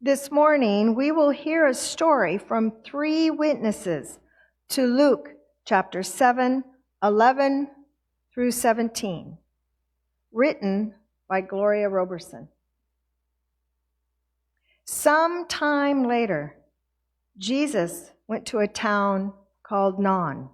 This morning, we will hear a story from 3 witnesses to Luke chapter 7, 11 through 17, written by Gloria Roberson. Some time later, Jesus went to a town called Nain.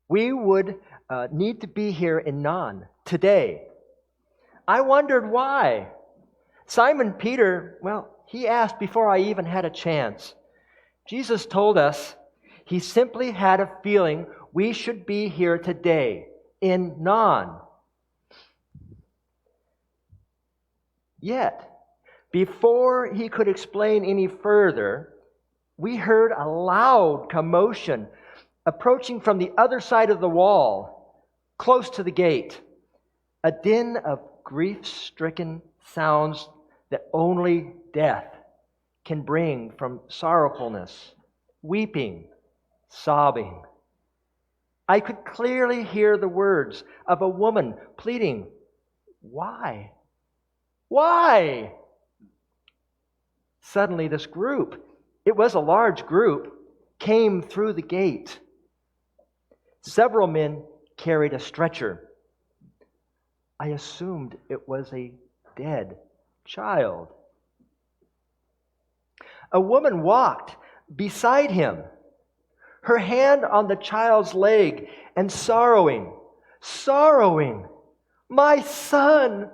We would need to be here in Nain today. I wondered why. Simon Peter, he asked before I even had a chance. Jesus told us he simply had a feeling we should be here today in Nain. Yet, before he could explain any further, we heard a loud commotion approaching from the other side of the wall, close to the gate. A din of grief-stricken sounds that only death can bring from sorrowfulness, weeping, sobbing. I could clearly hear the words of a woman pleading, "Why? Why?" Suddenly this group, it was a large group, came through the gate. Several men carried a stretcher. I assumed it was a dead child. A woman walked beside him, her hand on the child's leg and sorrowing. "My son!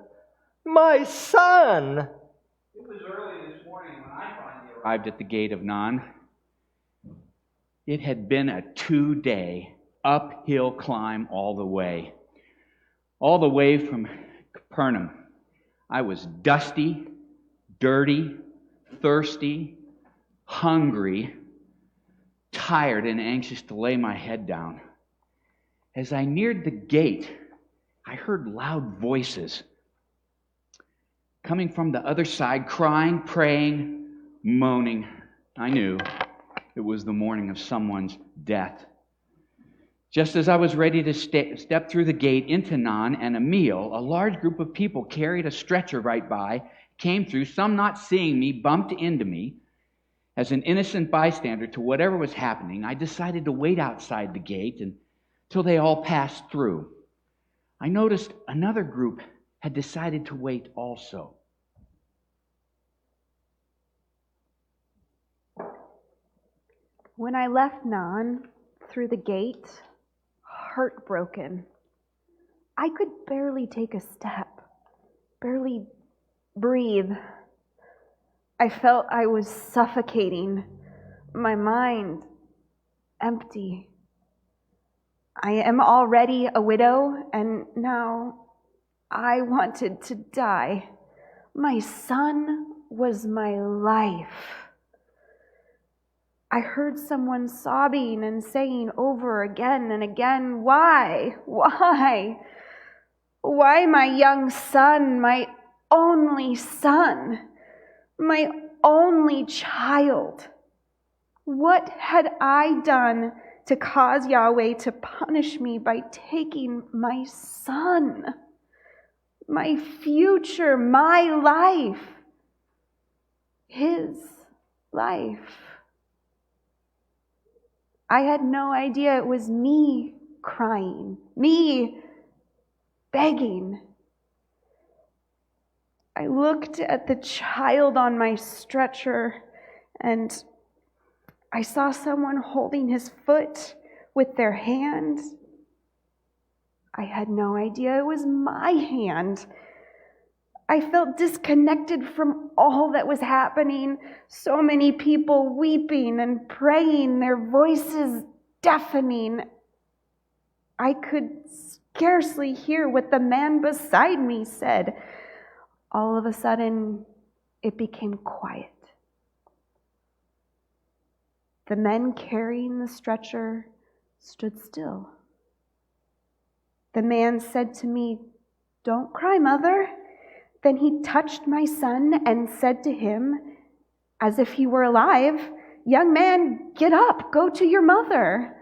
My son!" It was early this morning when I finally arrived at the gate of Nain. It had been a 2-day uphill climb all the way from Capernaum. I was dusty, dirty, thirsty, hungry, tired, and anxious to lay my head down. As I neared the gate, I heard loud voices coming from the other side, crying, praying, moaning. I knew it was the morning of someone's death. Just as I was ready to step through the gate into Nain and a meal, a large group of people carried a stretcher right by, came through, some not seeing me, bumped into me. As an innocent bystander to whatever was happening, I decided to wait outside the gate until they all passed through. I noticed another group had decided to wait also. When I left Nain through the gate, heartbroken, I could barely take a step, barely breathe. I felt I was suffocating, my mind empty. I am already a widow, and now I wanted to die. My son was my life. I heard someone sobbing and saying over again and again, "Why? Why? Why my young son, my only son, my only child? What had I done to cause Yahweh to punish me by taking my son, my future, my life, his life?" I had no idea it was me crying, me begging. I looked at the child on my stretcher and I saw someone holding his foot with their hand. I had no idea it was my hand. I felt disconnected from all that was happening. So many people weeping and praying, their voices deafening. I could scarcely hear what the man beside me said. All of a sudden, it became quiet. The men carrying the stretcher stood still. The man said to me, "Don't cry, Mother." Then he touched my son and said to him, as if he were alive, "Young man, get up, go to your mother."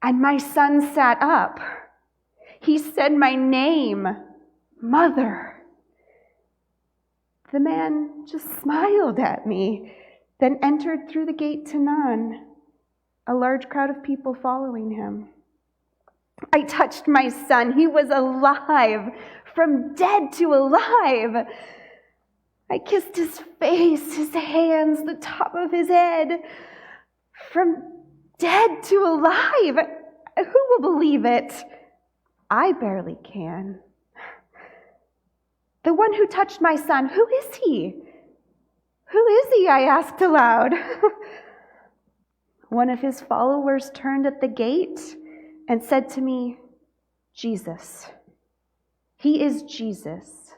And my son sat up. He said my name, "Mother." The man just smiled at me, then entered through the gate to Nain, a large crowd of people following him. I touched my son. He was alive, from dead to alive. I kissed his face, his hands, the top of his head. From dead to alive. Who will believe it? I barely can. The one who touched my son, who is he? Who is he? I asked aloud. One of his followers turned at the gate and said to me, Jesus. He is Jesus.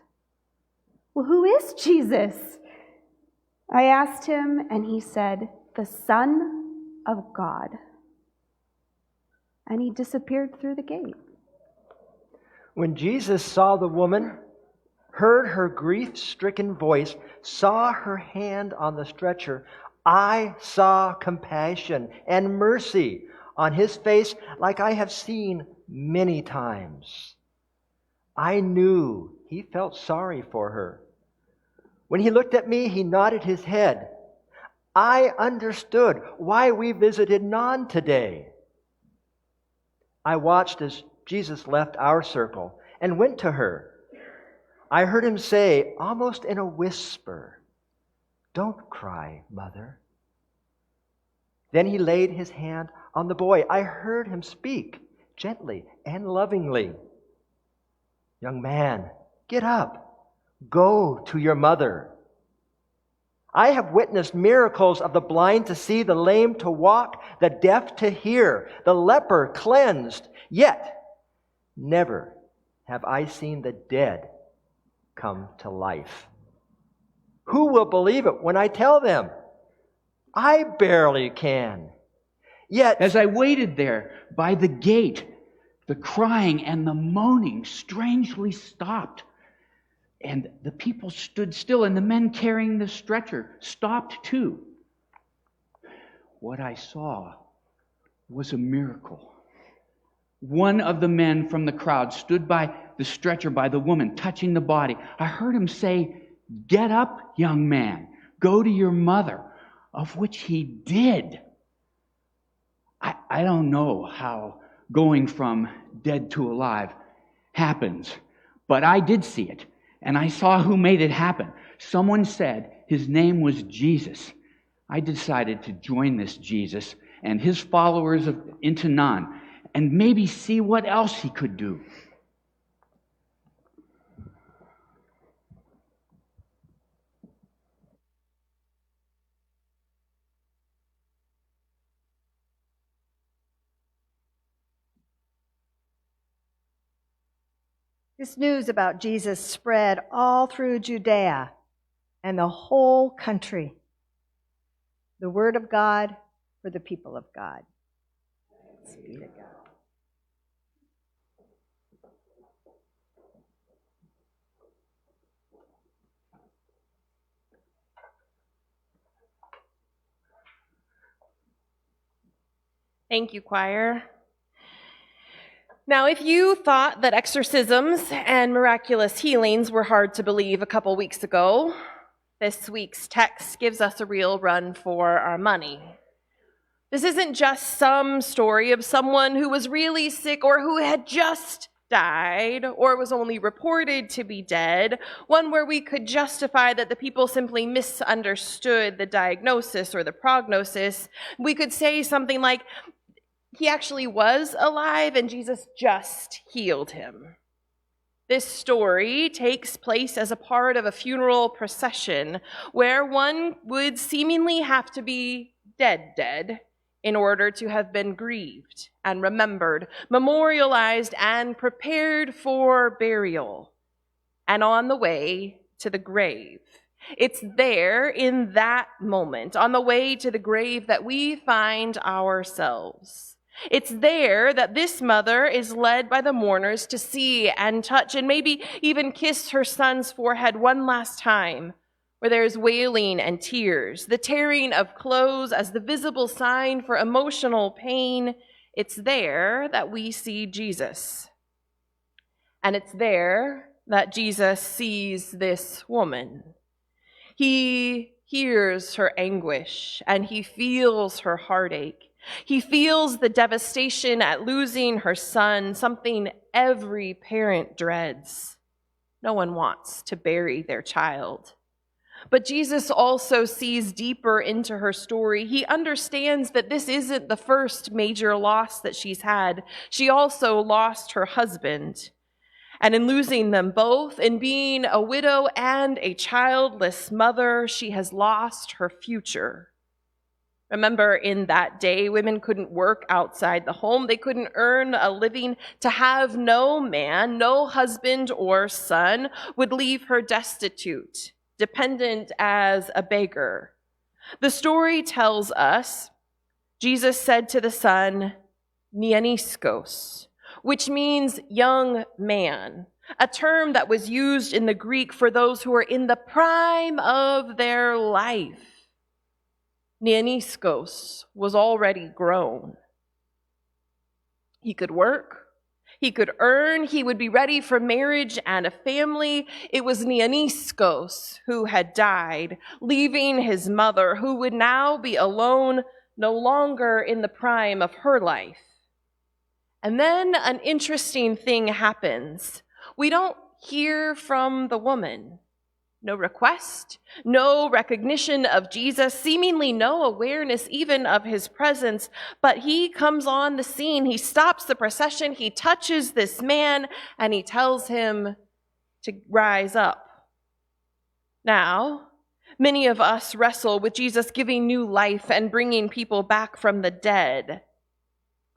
Well, who is Jesus? I asked him, and he said, the Son of God. And he disappeared through the gate. When Jesus saw the woman, heard her grief-stricken voice, saw her hand on the stretcher, I saw compassion and mercy on his face like I have seen many times. I knew he felt sorry for her. When he looked at me, he nodded his head. I understood why we visited Nain today. I watched as Jesus left our circle and went to her. I heard him say, almost in a whisper, "Don't cry, mother." Then he laid his hand on the boy. I heard him speak gently and lovingly. "Young man, get up. Go to your mother." I have witnessed miracles of the blind to see, the lame to walk, the deaf to hear, the leper cleansed. Yet, never have I seen the dead come to life. Who will believe it when I tell them? I barely can. Yet, As I waited there by the gate, the crying and the moaning strangely stopped. And the people stood still, and the men carrying the stretcher stopped too. What I saw was a miracle. One of the men from the crowd stood by the stretcher by the woman, touching the body. I heard him say, "Get up, young man. Go to your mother," of which he did. I don't know how going from dead to alive happens, but I did see it, and I saw who made it happen. Someone said his name was Jesus. I decided to join this Jesus and his followers into Nain, and maybe see what else he could do. This news about Jesus spread all through Judea and the whole country. The word of God for the people of God. Thanks be to God. Thank you, choir. Now, if you thought that exorcisms and miraculous healings were hard to believe a couple weeks ago, this week's text gives us a real run for our money. This isn't just some story of someone who was really sick or who had just died or was only reported to be dead, one where we could justify that the people simply misunderstood the diagnosis or the prognosis. We could say something like, he actually was alive and Jesus just healed him. This story takes place as a part of a funeral procession where one would seemingly have to be dead in order to have been grieved and remembered, memorialized and prepared for burial, and on the way to the grave. It's there in that moment, on the way to the grave, that we find ourselves. It's there that this mother is led by the mourners to see and touch and maybe even kiss her son's forehead one last time, where there's wailing and tears, the tearing of clothes as the visible sign for emotional pain. It's there that we see Jesus. And it's there that Jesus sees this woman, He hears her anguish and he feels her heartache. He feels the devastation at losing her son, something every parent dreads. No one wants to bury their child. But Jesus also sees deeper into her story. He understands that this isn't the first major loss that she's had. She also lost her husband. And in losing them both, in being a widow and a childless mother, she has lost her future. Remember, in that day, women couldn't work outside the home. They couldn't earn a living. To have no man, no husband or son, would leave her destitute, dependent as a beggar. The story tells us Jesus said to the son, Neaniskos, which means young man, a term that was used in the Greek for those who are in the prime of their life. Neaniskos was already grown. He could work, he could earn, he would be ready for marriage and a family. It was Neaniskos who had died, leaving his mother, who would now be alone, no longer in the prime of her life. And then an interesting thing happens. We don't hear from the woman. No request, no recognition of Jesus, seemingly no awareness even of his presence. But he comes on the scene. He stops the procession. He touches this man and he tells him to rise up. Now, many of us wrestle with Jesus giving new life and bringing people back from the dead.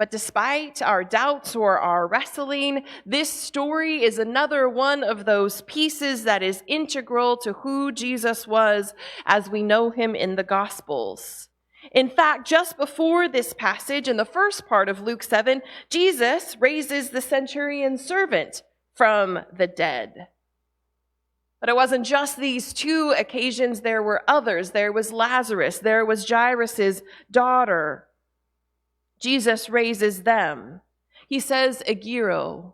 But despite our doubts or our wrestling, this story is another one of those pieces that is integral to who Jesus was as we know him in the Gospels. In fact, just before this passage, in the first part of Luke 7, Jesus raises the centurion's servant from the dead. But it wasn't just these two occasions, there were others. There was Lazarus, there was Jairus' daughter. Jesus raises them. He says, Egiro,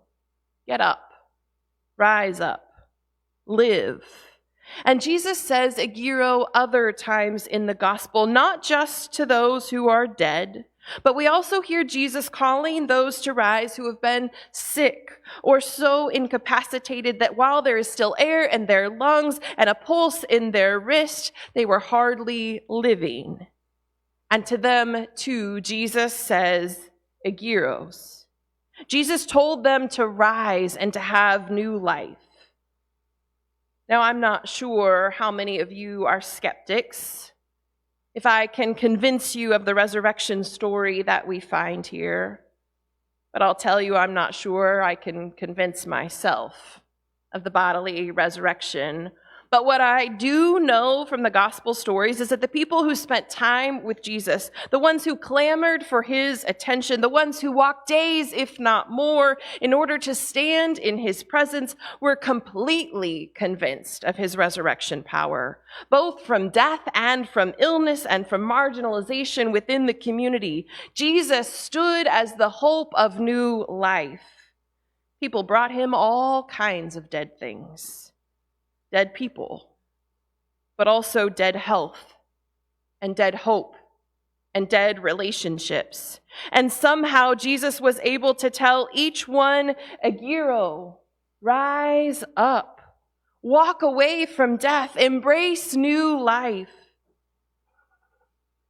get up, rise up, live. And Jesus says Egiro other times in the gospel, not just to those who are dead, but we also hear Jesus calling those to rise who have been sick or so incapacitated that while there is still air in their lungs and a pulse in their wrist, they were hardly living. And to them, too, Jesus says, Egiros. Jesus told them to rise and to have new life. Now, I'm not sure how many of you are skeptics. If I can convince you of the resurrection story that we find here, but I'll tell you I'm not sure I can convince myself of the bodily resurrection. But what I do know from the gospel stories is that the people who spent time with Jesus, the ones who clamored for his attention, the ones who walked days, if not more, in order to stand in his presence, were completely convinced of his resurrection power, both from death and from illness and from marginalization within the community. Jesus stood as the hope of new life. People brought him all kinds of dead things. Dead people, but also dead health and dead hope and dead relationships. And somehow Jesus was able to tell each one, Egiro, rise up, walk away from death, embrace new life.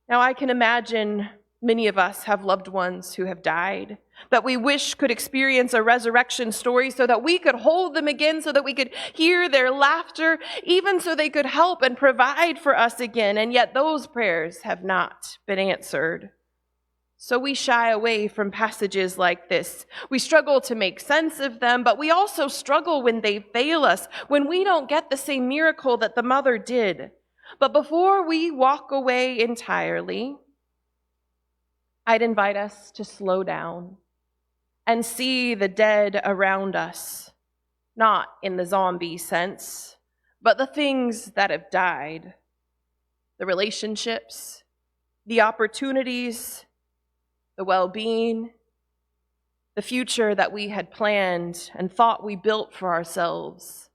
Now I can imagine many of us have loved ones who have died that we wish could experience a resurrection story so that we could hold them again, so that we could hear their laughter, even so they could help and provide for us again. And yet those prayers have not been answered. So we shy away from passages like this. We struggle to make sense of them, but we also struggle when they fail us, when we don't get the same miracle that the mother did. But before we walk away entirely, I'd invite us to slow down and see the dead around us, not in the zombie sense, but the things that have died, the relationships, the opportunities, the well-being, the future that we had planned and thought we built for ourselves,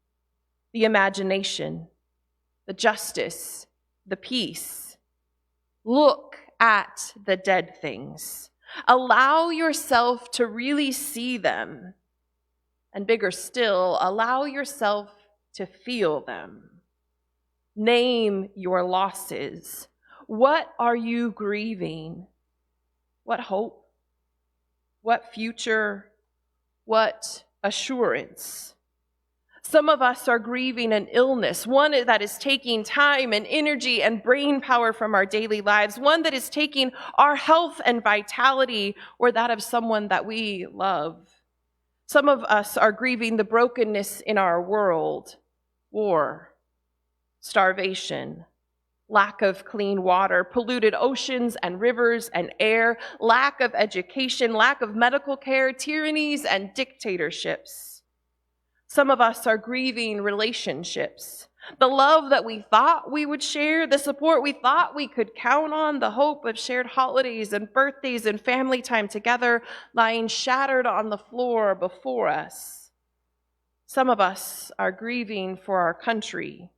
the imagination, the justice, the peace. Look at the dead things. Allow yourself to really see them. And bigger still, allow yourself to feel them. Name your losses. What are you grieving? What hope? What future? What assurance? Some of us are grieving an illness, one that is taking time and energy and brain power from our daily lives, one that is taking our health and vitality or that of someone that we love. Some of us are grieving the brokenness in our world, war, starvation, lack of clean water, polluted oceans and rivers and air, lack of education, lack of medical care, tyrannies and dictatorships. Some of us are grieving relationships, the love that we thought we would share, the support we thought we could count on, the hope of shared holidays and birthdays and family time together lying shattered on the floor before us. Some of us are grieving for our country.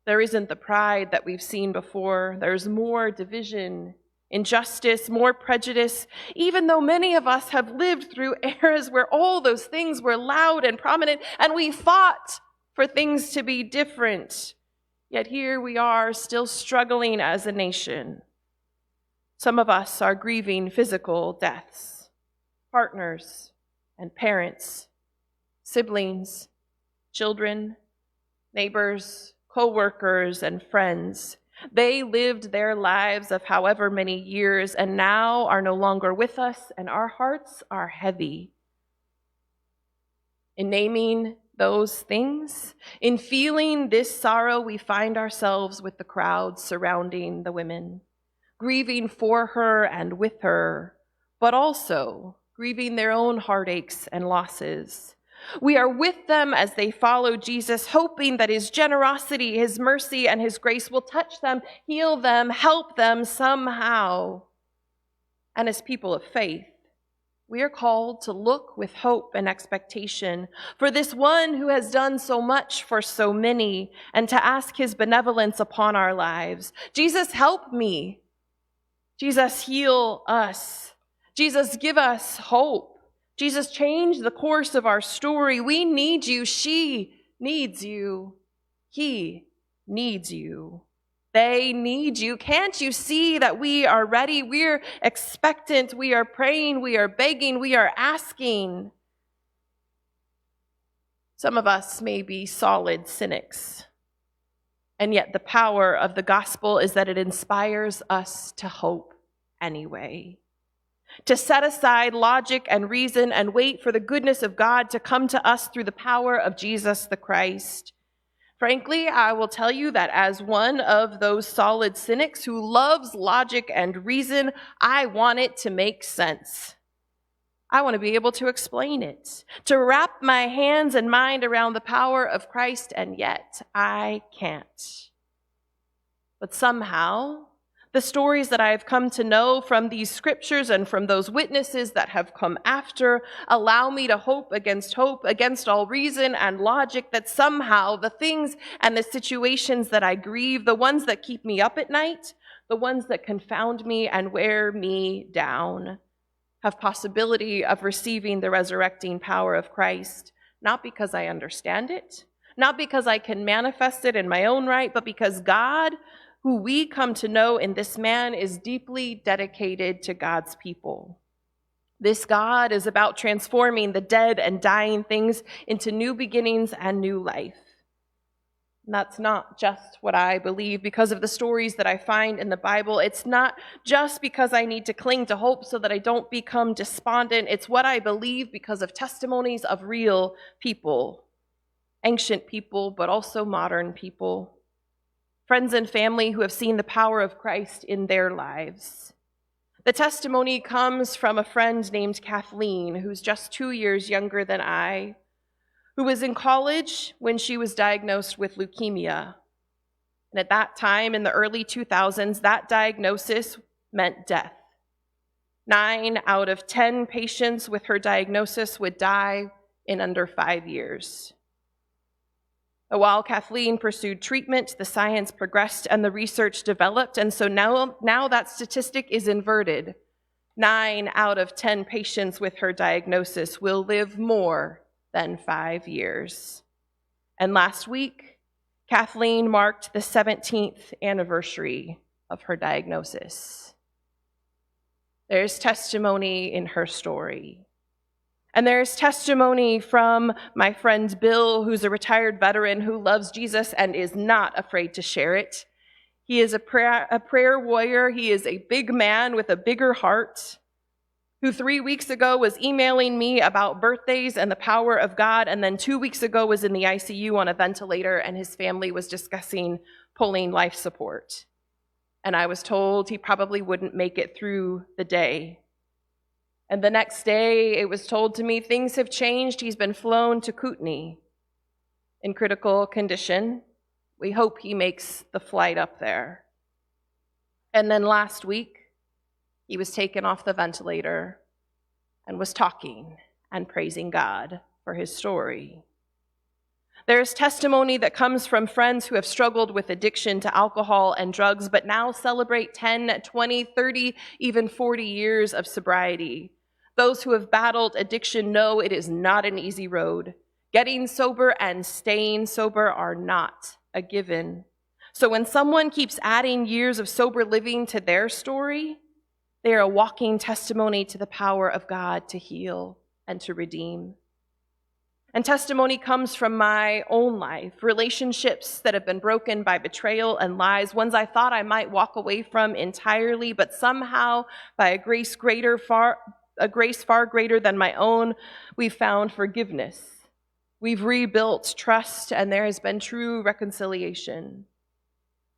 There isn't the pride that we've seen before. There's more division, injustice, more prejudice, even though many of us have lived through eras where all those things were loud and prominent, and we fought for things to be different. Yet here we are still struggling as a nation. Some of us are grieving physical deaths, partners and parents, siblings, children, neighbors, co-workers, and friends. They lived their lives of however many years and now are no longer with us, and our hearts are heavy. In naming those things, in feeling this sorrow, we find ourselves with the crowd surrounding the women, grieving for her and with her, but also grieving their own heartaches and losses. We are with them as they follow Jesus, hoping that his generosity, his mercy, and his grace will touch them, heal them, help them somehow. And as people of faith, we are called to look with hope and expectation for this one who has done so much for so many, and to ask his benevolence upon our lives. Jesus, help me. Jesus, heal us. Jesus, give us hope. Jesus, change the course of our story. We need you. She needs you. He needs you. They need you. Can't you see that we are ready? We're expectant. We are praying. We are begging. We are asking. Some of us may be solid cynics, and yet the power of the gospel is that it inspires us to hope anyway. To set aside logic and reason and wait for the goodness of God to come to us through the power of Jesus the Christ. Frankly, I will tell you that as one of those solid cynics who loves logic and reason, I want it to make sense. I want to be able to explain it, to wrap my hands and mind around the power of Christ, and yet I can't. But somehow, the stories that I have come to know from these scriptures and from those witnesses that have come after allow me to hope, against all reason and logic, that somehow the things and the situations that I grieve, the ones that keep me up at night, the ones that confound me and wear me down, have possibility of receiving the resurrecting power of Christ, not because I understand it, not because I can manifest it in my own right, but because God, who we come to know in this man, is deeply dedicated to God's people. This God is about transforming the dead and dying things into new beginnings and new life. And that's not just what I believe because of the stories that I find in the Bible. It's not just because I need to cling to hope so that I don't become despondent. It's what I believe because of testimonies of real people, ancient people, but also modern people. Friends and family who have seen the power of Christ in their lives. The testimony comes from a friend named Kathleen, who's just 2 years younger than I, who was in college when she was diagnosed with leukemia. And at that time, in the early 2000s, that diagnosis meant death. 9 out of 10 patients with her diagnosis would die in under 5 years. But while Kathleen pursued treatment, the science progressed and the research developed, and so now that statistic is inverted. 9 out of 10 patients with her diagnosis will live more than 5 years. And last week, Kathleen marked the 17th anniversary of her diagnosis. There's testimony in her story. And there's testimony from my friend Bill, who's a retired veteran who loves Jesus and is not afraid to share it. He is a prayer warrior. He is a big man with a bigger heart, who 3 weeks ago was emailing me about birthdays and the power of God, and then 2 weeks ago was in the ICU on a ventilator, and his family was discussing pulling life support. And I was told he probably wouldn't make it through the day. And the next day, it was told to me things have changed. He's been flown to Kootenai in critical condition. We hope he makes the flight up there. And then last week, he was taken off the ventilator and was talking and praising God for his story. There's testimony that comes from friends who have struggled with addiction to alcohol and drugs, but now celebrate 10, 20, 30, even 40 years of sobriety. Those who have battled addiction know it is not an easy road. Getting sober and staying sober are not a given. So when someone keeps adding years of sober living to their story, they are a walking testimony to the power of God to heal and to redeem. And testimony comes from my own life, relationships that have been broken by betrayal and lies, ones I thought I might walk away from entirely, but somehow by a grace far greater than my own, we've found forgiveness. We've rebuilt trust, and there has been true reconciliation.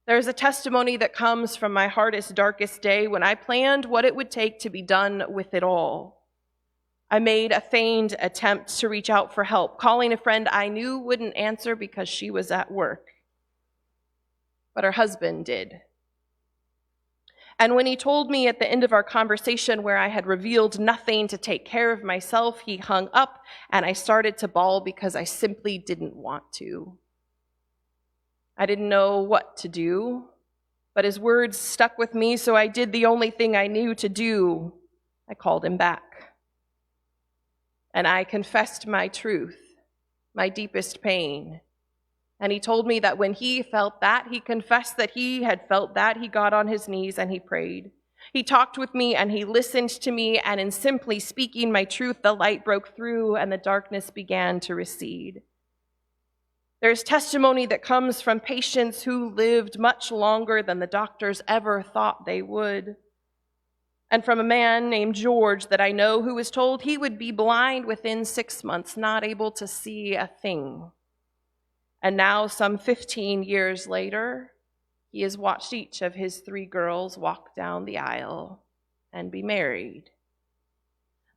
There's a testimony that comes from my hardest, darkest day when I planned what it would take to be done with it all. I made a feigned attempt to reach out for help, calling a friend I knew wouldn't answer because she was at work. But her husband did. And when he told me at the end of our conversation where I had revealed nothing to take care of myself, he hung up, and I started to bawl because I simply didn't want to. I didn't know what to do, but his words stuck with me, so I did the only thing I knew to do. I called him back. And I confessed my truth, my deepest pain. And he told me that when he felt that, he confessed that he had felt that, he got on his knees and he prayed. He talked with me and he listened to me, and in simply speaking my truth, the light broke through and the darkness began to recede. There's testimony that comes from patients who lived much longer than the doctors ever thought they would. And from a man named George that I know who was told he would be blind within 6 months, not able to see a thing. And now, some 15 years later, he has watched each of his 3 girls walk down the aisle and be married.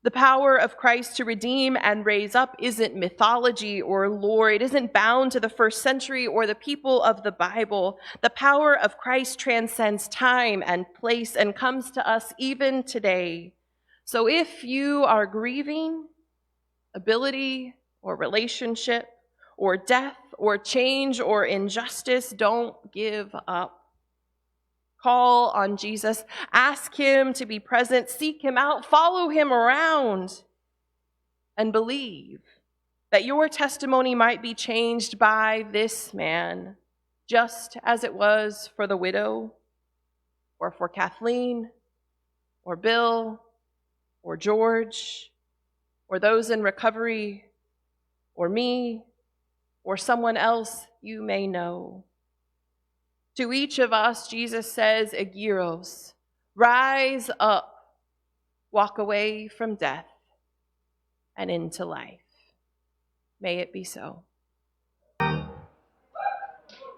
The power of Christ to redeem and raise up isn't mythology or lore. It isn't bound to the first century or the people of the Bible. The power of Christ transcends time and place and comes to us even today. So if you are grieving ability or relationship or death or change or injustice, don't give up. Call on Jesus. Ask him to be present. Seek him out. Follow him around. And believe that your testimony might be changed by this man, just as it was for the widow, or for Kathleen, or Bill, or George, or those in recovery, or me, or someone else you may know. To each of us, Jesus says, Agiros, rise up, walk away from death and into life. May it be so.